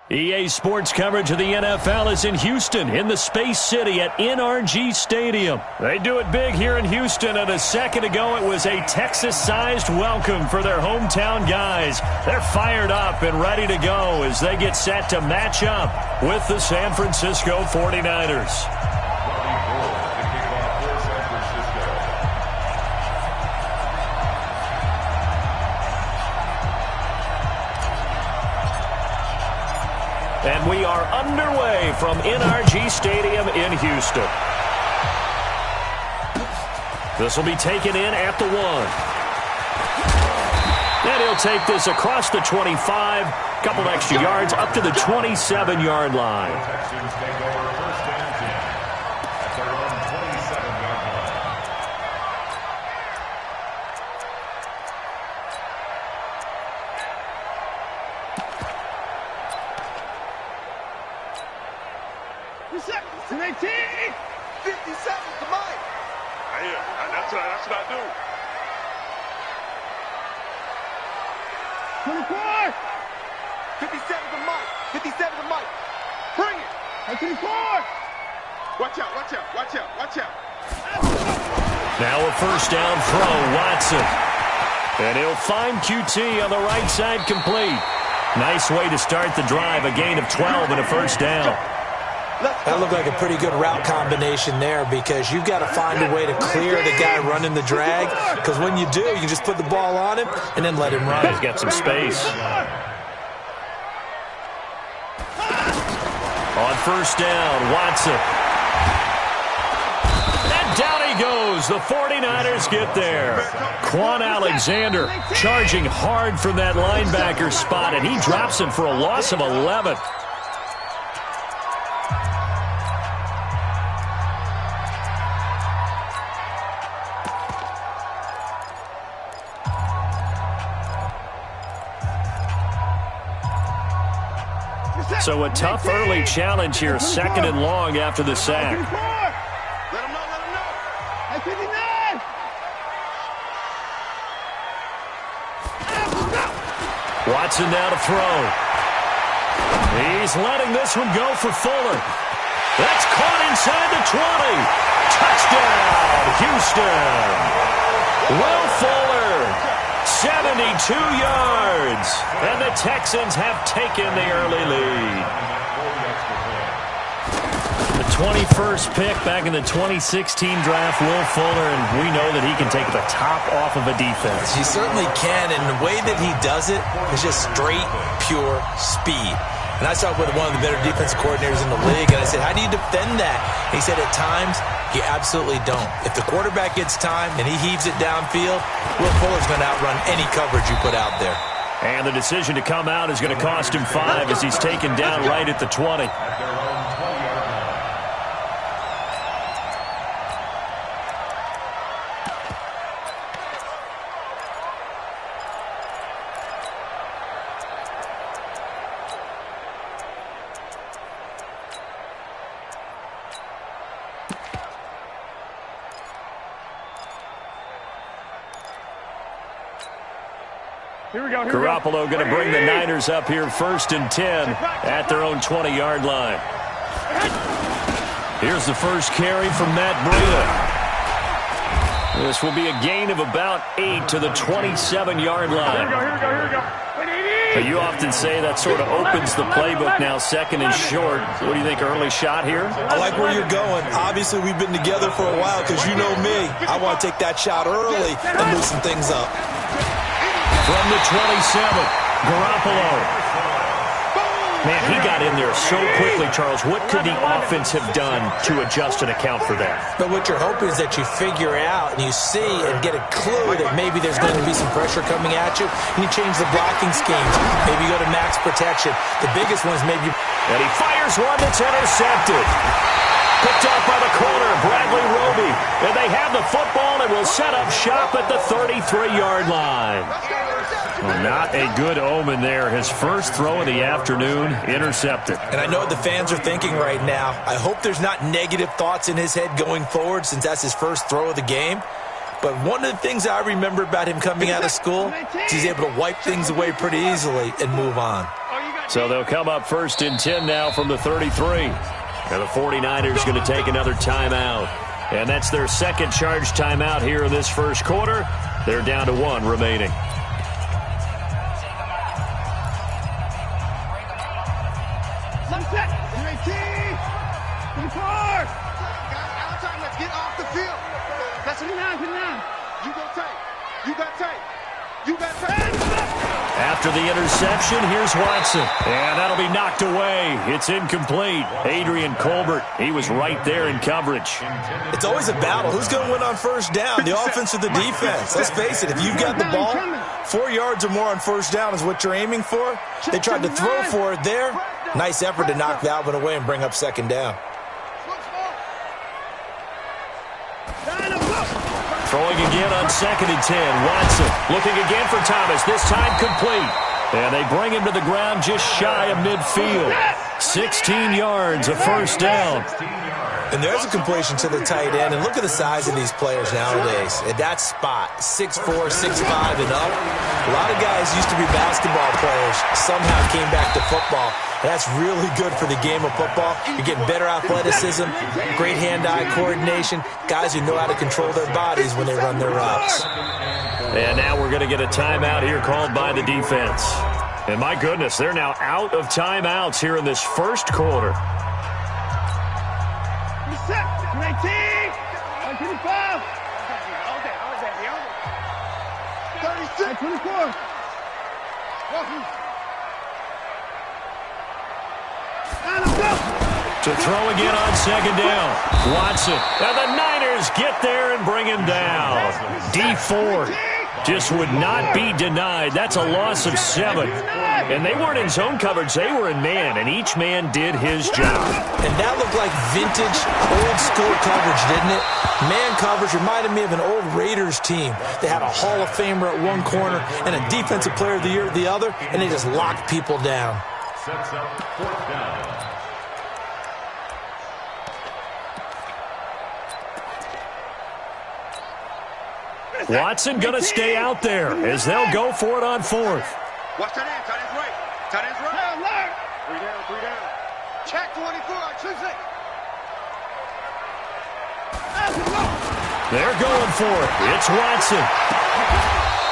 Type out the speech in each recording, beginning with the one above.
EA Sports coverage of the NFL is in Houston, in the Space City at NRG Stadium. They do it big here in Houston, and a second ago it was a Texas-sized welcome for their hometown guys. They're fired up and ready to go as they get set to match up with the San Francisco 49ers. And we are underway from NRG Stadium in Houston. This will be taken in at the 1. And he'll take this across the 25, couple extra yards up to the 27-yard line. That's what I do. 24! 57 to Mike. 57 to Mike. Bring it. Hey, 24! Watch out, watch out, watch out, watch out. Now a first down throw, Watson. And he'll find QT on the right side complete. Nice way to start the drive, a gain of 12 and a first down. That looked like a pretty good route combination there because you've got to find a way to clear the guy running the drag, because when you do, you can just put the ball on him and then let him run. He's got some space. On first down, Watson. And down he goes. The 49ers get there. Quan Alexander charging hard from that linebacker spot, and he drops him for a loss of 11. So a tough early challenge here, second and long after the sack. Let him know, let him know. Hey, 59! Watson now to throw. He's letting this one go for Fuller. That's caught inside the 20. Touchdown, Houston. Will Fuller, 72 yards. And the Texans have taken the early lead. The 21st pick back in the 2016 draft, Will Fuller, and we know that he can take the top off of a defense. He certainly can, and the way that he does it is just straight, pure speed. And I saw it with one of the better defensive coordinators in the league, and I said, how do you defend that? And he said, at times, you absolutely don't. If the quarterback gets time and he heaves it downfield, Will Fuller's going to outrun any coverage you put out there. And the decision to come out is going to cost him 5 as he's taken down right at the 20. Garoppolo going to bring the Niners up here first and 10 at their own 20-yard line. Here's the first carry from Matt Breida. This will be a gain of about 8 to the 27-yard line. But you often say that sort of opens the playbook now, second and short. What do you think, early shot here? I like where you're going. Obviously, we've been together for a while because you know me. I want to take that shot early and loosen things up. From the 27, Garoppolo. Man, he got in there so quickly, Charles. What could the offense have done to adjust and account for that? But what you're hoping is that you figure out and you see and get a clue that maybe there's going to be some pressure coming at you, and you change the blocking schemes. Maybe you go to max protection. The biggest one is maybe... And he fires one that's intercepted. Picked up by the corner, Bradley Roby. And they have the football and will set up shop at the 33-yard line. Well, not a good omen there. His first throw of the afternoon, intercepted. And I know what the fans are thinking right now. I hope there's not negative thoughts in his head going forward since that's his first throw of the game. But one of the things I remember about him coming out of school is he's able to wipe things away pretty easily and move on. Oh, you got So they'll come up 1st and 10 now from the 33. And the 49ers going to take another timeout. And that's their second charge timeout here in this first quarter. They're down to 1 remaining. Let's get off the field. That's it. You go tight. You got tight. You got tight. After the interception, here's Watson. And that'll be knocked away. It's incomplete. Adrian Colbert, he was right there in coverage. It's always a battle. Who's going to win on first down, the offense or the defense? Let's face it, if you've got the ball, 4 yards or more on first down is what you're aiming for. They tried to throw for it there. Nice effort to knock that one away and bring up second down. Throwing again on 2nd and 10. Watson looking again for Thomas. This time complete. And they bring him to the ground just shy of midfield. 16 yards, a first down. And there's a completion to the tight end. And look at the size of these players nowadays. At that spot, 6'4", 6'5", and up. A lot of guys used to be basketball players. Somehow came back to football. That's really good for the game of football. You're getting better athleticism, great hand-eye coordination, guys who know how to control their bodies when they run their routes. And now we're going to get a timeout here called by the defense. And my goodness, they're now out of timeouts here in this first quarter. 24. To throw again on 2nd down. Watson. And the Niners get there and bring him down. D Ford just would not be denied. That's a loss of 7. And they weren't in zone coverage. They were in man, and each man did his job. And that looked like vintage, old-school coverage, didn't it? Man coverage reminded me of an old Raiders team. They had a Hall of Famer at one corner and a Defensive Player of the Year at the other, and they just locked people down. Sets up 4th down. Watson going to stay out there as they'll go for it on 4th. Watch that end. Tight end's right. Tight end's right. 3 down, 3 down. Check 24. Choose it. They're going for it. It's Watson.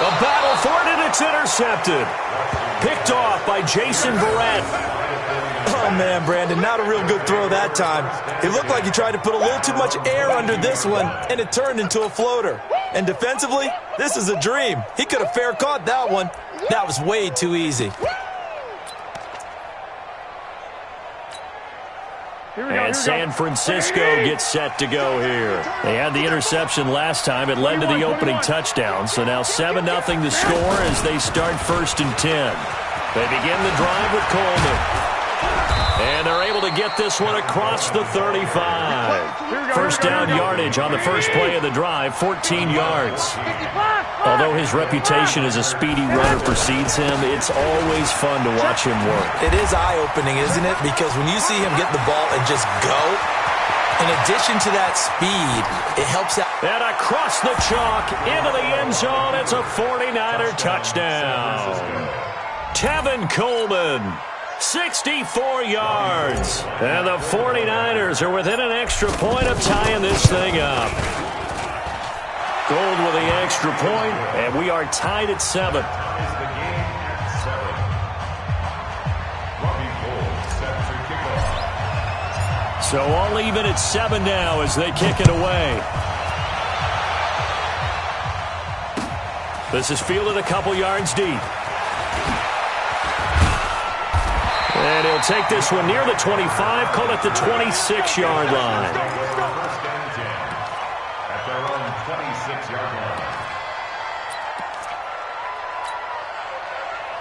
A battle for it, and it's intercepted. Picked off by Jason Verrett. Oh, man, Brandon, not a real good throw that time. It looked like he tried to put a little too much air under this one, and it turned into a floater. And defensively, this is a dream. He could have fair caught that one. That was way too easy. And San Francisco gets set to go here. They had the interception last time. It led to the opening touchdown. So now 7-0 the score as they start 1st and 10. They begin the drive with Coleman. And they're able to get this one across the 35. First down yardage on the first play of the drive, 14 yards. Although his reputation as a speedy runner precedes him, it's always fun to watch him work. It is eye-opening, isn't it? Because when you see him get the ball and just go, in addition to that speed, it helps out. And across the chalk, into the end zone, it's a 49er touchdown. Tevin Coleman. 64 yards. And the 49ers are within an extra point of tying this thing up. Gold with the extra point, and we are tied at 7. So all even at 7 now as they kick it away. This is fielded a couple yards deep. And he'll take this one near the 25, call it the 26-yard line. At their own 26-yard line.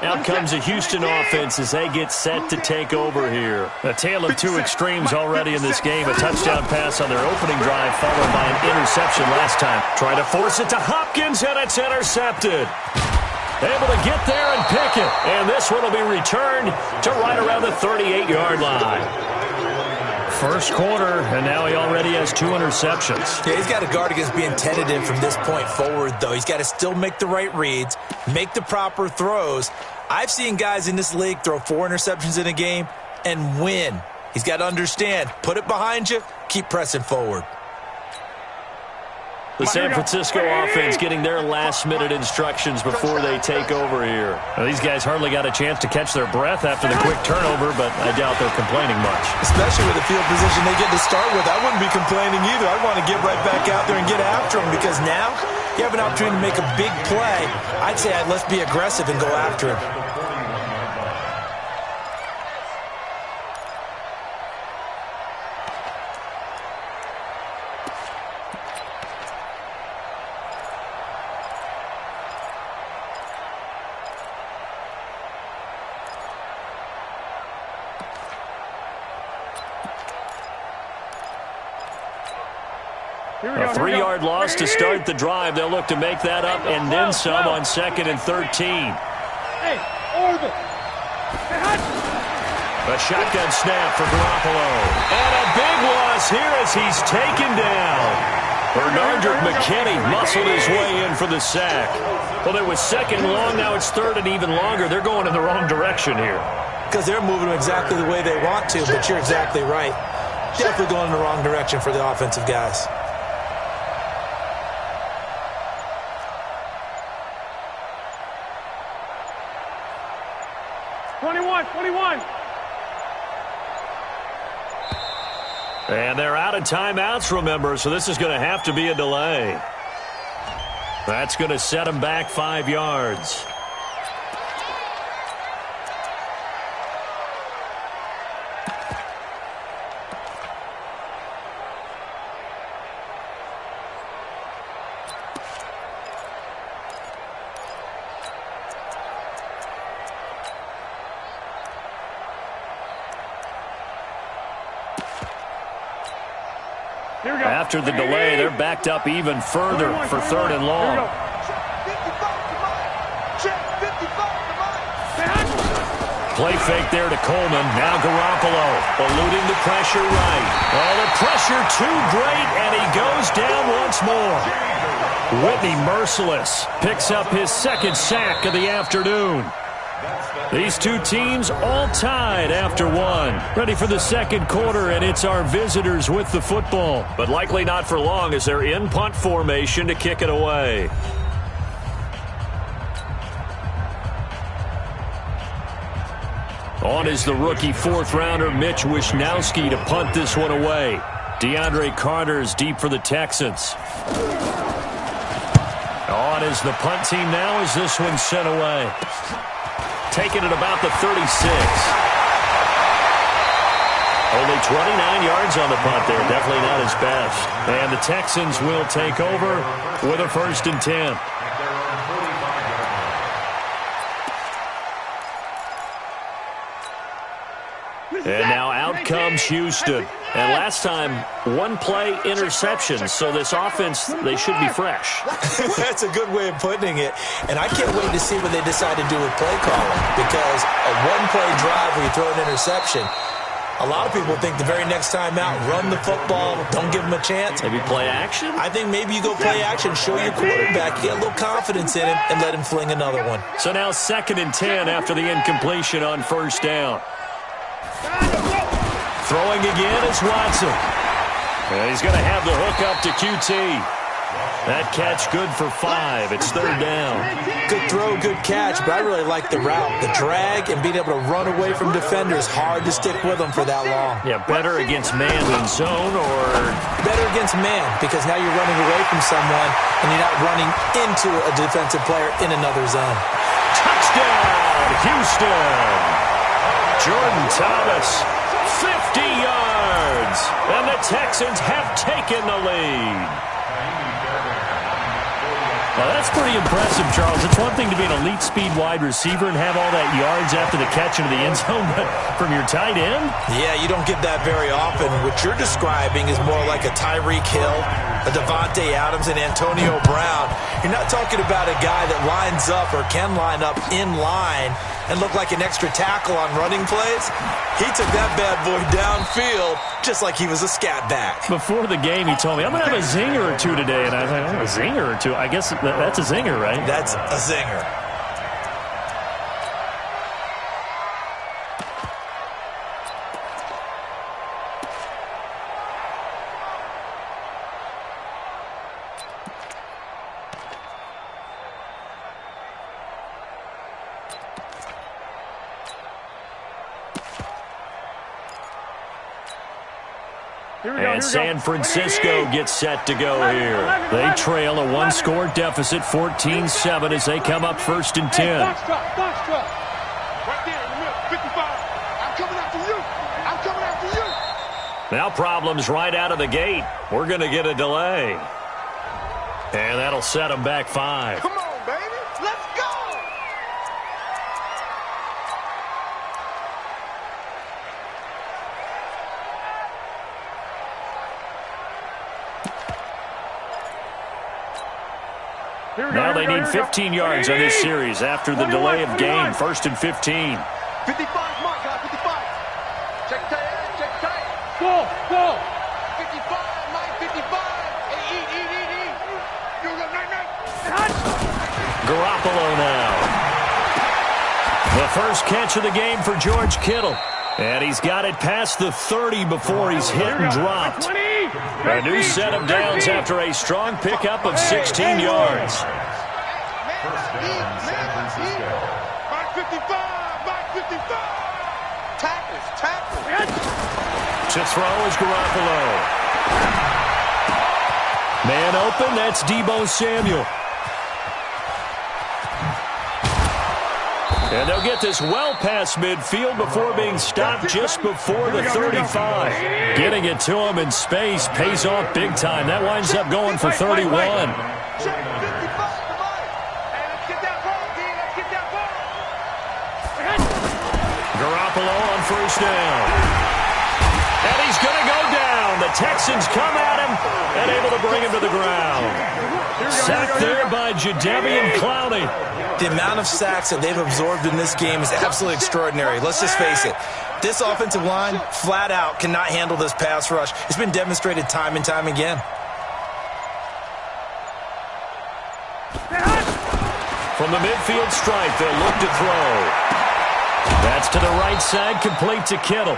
Out comes the Houston offense as they get set to take over here. A tale of two extremes already in this game. A touchdown pass on their opening drive followed by an interception last time. Try to force it to Hopkins, and it's intercepted. Able to get there and pick it. And this one will be returned to right around the 38-yard line. First quarter, and now he already has 2 interceptions. Yeah, he's got to guard against being tentative from this point forward, though. He's got to still make the right reads, make the proper throws. I've seen guys in this league throw 4 interceptions in a game and win. He's got to understand, put it behind you, keep pressing forward. The San Francisco offense getting their last-minute instructions before they take over here. Now, these guys hardly got a chance to catch their breath after the quick turnover, but I doubt they're complaining much. Especially with the field position they get to start with. I wouldn't be complaining either. I'd want to get right back out there and get after them because now you have an opportunity to make a big play. I'd say let's be aggressive and go after him. A 3-yard loss to start the drive. They'll look to make that up and then some on 2nd and 13. A shotgun snap for Garoppolo. And a big loss here as he's taken down. Bernardrick McKinney muscled his way in for the sack. Well, it was 2nd and long. Now it's 3rd and even longer. They're going in the wrong direction here. Because they're moving exactly the way they want to, but you're exactly right. Definitely going in the wrong direction for the offensive guys. And they're out of timeouts, remember, so this is going to have to be a delay. That's going to set them back 5 yards. After the delay, they're backed up even further for 3rd and long. Play fake there to Coleman. Now Garoppolo eluding the pressure right. Oh, the pressure too great, and he goes down once more. Whitney merciless picks up his 2nd sack of the afternoon. These two teams all tied after 1. Ready for the 2nd quarter, and it's our visitors with the football. But likely not for long as they're in punt formation to kick it away. On is the rookie 4th-rounder Mitch Wishnowsky to punt this one away. DeAndre Carter's deep for the Texans. On is the punt team now as this one's sent away. Taking it about the 36. Only 29 yards on the punt there. Definitely not his best. And the Texans will take over with a 1st and 10. And now out comes Houston. And last time, 1-play interception. So this offense, they should be fresh. That's a good way of putting it. And I can't wait to see what they decide to do with play calling. Because a 1-play drive where you throw an interception, a lot of people think the very next time out, run the football, don't give them a chance. Maybe play action? I think maybe you go play action, show your quarterback, get a little confidence in him, and let him fling another one. So now 2nd and 10 after the incompletion on 1st down. Throwing again is Watson. And he's going to have the hook up to QT. That catch good for 5. It's 3rd down. Good throw, good catch, but I really like the route. The drag and being able to run away from defenders. Hard to stick with them for that long. Yeah, better against man than zone, or? Better against man, because now you're running away from someone and you're not running into a defensive player in another zone. Touchdown, Houston. Jordan Thomas, 50 yards. And the Texans have taken the lead. Now, that's pretty impressive, Charles. It's one thing to be an elite speed wide receiver and have all that yards after the catch into the end zone, but from your tight end? Yeah, you don't get that very often. What you're describing is more like a Tyreek Hill, a Devontae Adams, and Antonio Brown. You're not talking about a guy that lines up or can line up in line and look like an extra tackle on running plays. He took that bad boy downfield just like he was a scat back. Before the game, he told me, I'm going to have a zinger or two today. And I thought, a zinger or two? I guess that's a zinger, right? That's a zinger. And San Francisco gets set to go here. They trail a one-score deficit, 14-7, as they come up 1st and 10. Box drop. Right there in the middle, 55. I'm coming after you. I'm coming after you. Now problems right out of the gate. We're going to get a delay. And that'll set them back 5. Come on, baby. Let's go. Now they need 15 yards on this series after the delay of game. 1st and 15. 55, mark, guys, 55. Check tight, check tight. Go. 55, Mike, 55. Hey, eat. You go, night. Garoppolo now. The first catch of the game for George Kittle. And he's got it past the 30 before he's hit and dropped. A new set of downs after a strong pickup of 16 yards. San Francisco. Mike 55. Tackles. To throw is Garoppolo. Man open, that's Deebo Samuel. And they'll get this well past midfield before being stopped just before the 35. Getting it to him in space pays off big time. That winds up going for 31. Garoppolo on 1st down. And he's going to go down. The Texans come at him and able to bring him to the ground. Sacked there by Jadeveon Clowney. The amount of sacks that they've absorbed in this game is absolutely extraordinary. Let's just face it. This offensive line, flat out, cannot handle this pass rush. It's been demonstrated time and time again. From the midfield stripe, they'll look to throw. That's to the right side, complete to Kittle.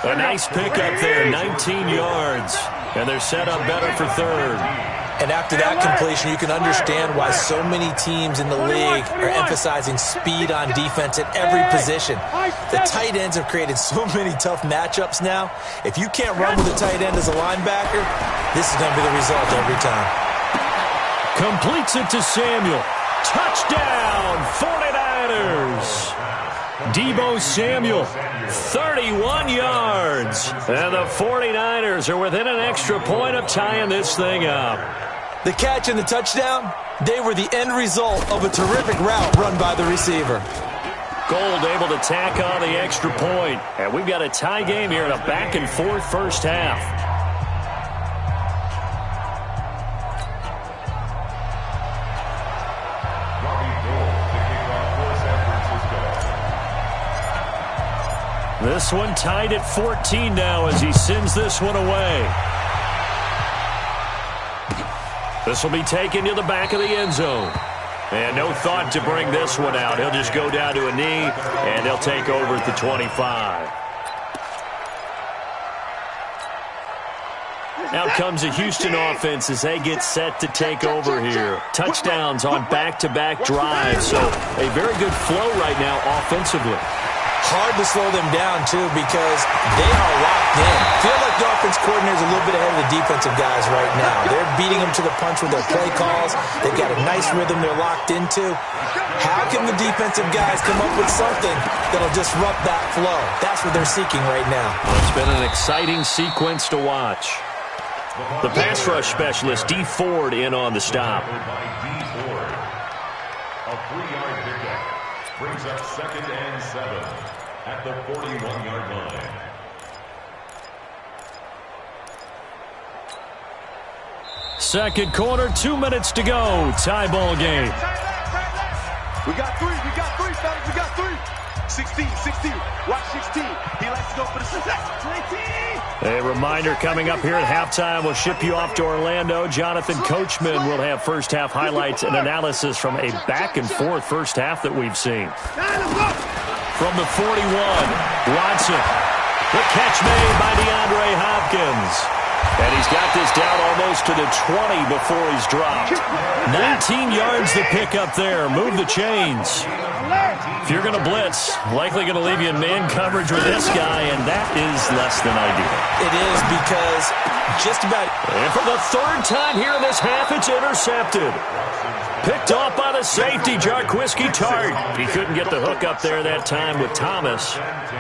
A nice pickup there, 19 yards. And they're set up better for 3rd. And after that completion, you can understand why so many teams in the league are emphasizing speed on defense at every position. The tight ends have created so many tough matchups now. If you can't run with a tight end as a linebacker, this is going to be the result every time. Completes it to Samuel. Touchdown, 49ers. Deebo Samuel, 31 yards. And the 49ers are within an extra point of tying this thing up. The catch and the touchdown, they were the end result of a terrific route run by the receiver. Gold able to tack on the extra point. And we've got a tie game here in a back-and-forth first half. This one tied at 14 now as he sends this one away. This will be taken to the back of the end zone. And no thought to bring this one out. He'll just go down to a knee, and they'll take over at the 25. Out comes the Houston offense as they get set to take over here. Touchdowns on back-to-back drives, so a very good flow right now offensively. Hard to slow them down, too, because they are locked in. Feel like the offense coordinator is a little bit ahead of the defensive guys right now. They're beating them to the punch with their play calls. They've got a nice rhythm they're locked into. How can the defensive guys come up with something that'll disrupt that flow? That's what they're seeking right now. It's been an exciting sequence to watch. The pass rush specialist, D. Ford, in on the stop. A 3-yard pickup brings up 2nd and 7 at the 41-yard line. Second quarter, 2 minutes to go. Tie ball game. We got three, fellas. We got three. 16. Watch 16. He likes to go for the 16. A reminder coming up here at halftime. We'll ship you off to Orlando. Jonathan Coachman will have first half highlights and analysis from a back-and-forth first half that we've seen. Let's go. From the 41, Watson. The catch made by DeAndre Hopkins. And he's got this down almost to the 20 before he's dropped. 19 yards to pick up there. Move the chains. If you're going to blitz, likely going to leave you in man coverage with this guy, and that is less than ideal. It is, because just about... And for the third time here in this half, it's intercepted. Picked off by the safety, Jarquiski Tart. He couldn't get the hook up there that time with Thomas.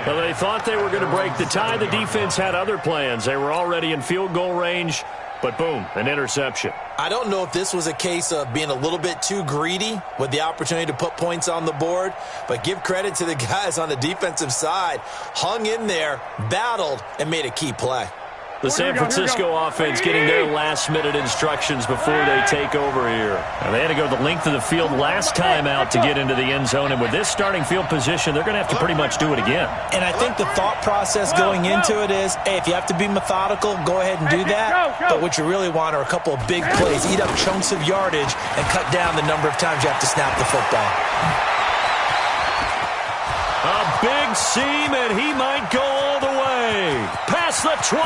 But they thought they were going to break the tie. The defense had other plans. They were already in field goal range, but boom, an interception. I don't know if this was a case of being a little bit too greedy with the opportunity to put points on the board, but give credit to the guys on the defensive side. Hung in there, battled, and made a key play. The San Francisco offense getting their last-minute instructions before they take over here. And they had to go the length of the field last time out to get into the end zone. And with this starting field position, they're going to have to pretty much do it again. And I think the thought process going into it is, hey, if you have to be methodical, go ahead and do that. But what you really want are a couple of big plays, eat up chunks of yardage, and cut down the number of times you have to snap the football. A big seam, and he might go all the way. Past the 20.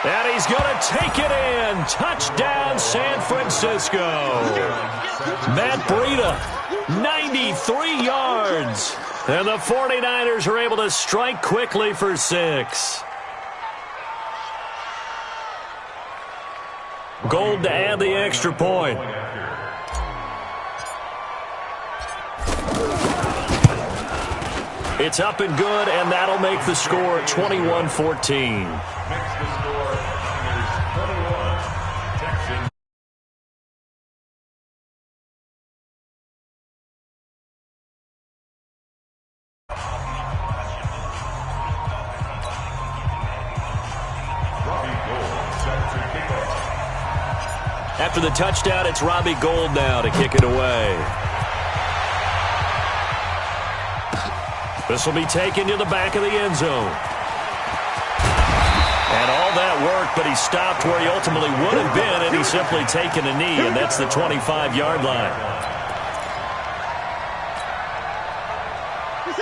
And he's going to take it in. Touchdown, San Francisco. Matt Breida, 93 yards. And the 49ers are able to strike quickly for 6. Gold to add the extra point. It's up and good, and that'll make the score 21-14. After the touchdown, it's Robbie Gould now to kick it away. This will be taken to the back of the end zone. And all that work, but he stopped where he ultimately would have been, and he's simply taken a knee, and that's the 25-yard line.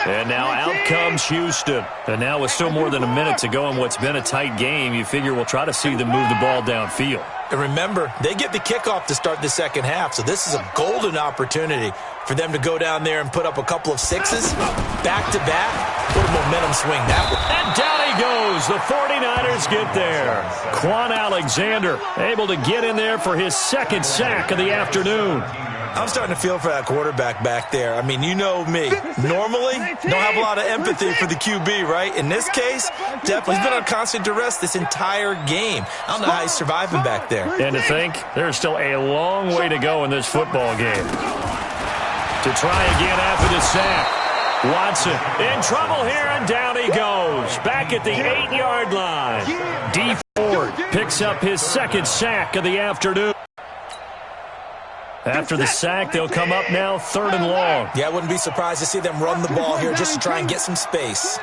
And now out comes Houston. And now with still more than a minute to go in what's been a tight game, you figure we'll try to see them move the ball downfield. And remember, they get the kickoff to start the second half, so this is a golden opportunity for them to go down there and put up a couple of sixes back-to-back. What a momentum swing that was. And down he goes. The 49ers get there. Quan Alexander able to get in there for his second sack of the afternoon. I'm starting to feel for that quarterback back there. I mean, you know me. Normally, don't have a lot of empathy for the QB, right? In this case, definitely, he's been on constant duress this entire game. I don't know how he's surviving back there. And to think, there's still a long way to go in this football game. To try again after the sack. Watson in trouble here, and down he goes. Back at the 8-yard line. D. Ford picks up his second sack of the afternoon. After the sack, they'll come up now 3rd and long. Yeah, I wouldn't be surprised to see them run the ball here just to try and get some space.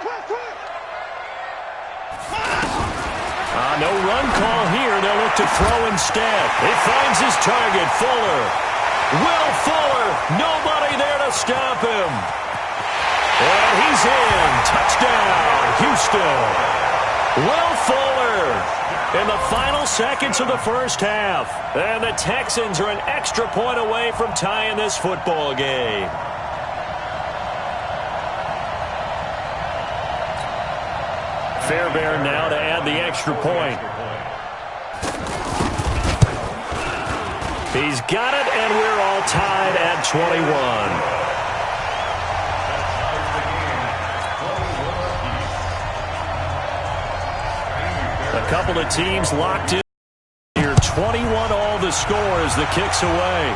No run call here. They'll look to throw instead. He finds his target, Fuller. Will Fuller, nobody there to stop him. And he's in. Touchdown, Houston. Will Fuller in the final seconds of the first half. And the Texans are an extra point away from tying this football game. Fairbairn now to add the extra point. He's got it, and we're all tied at 21. A couple of teams locked in here. 21 all the score as the kick's away.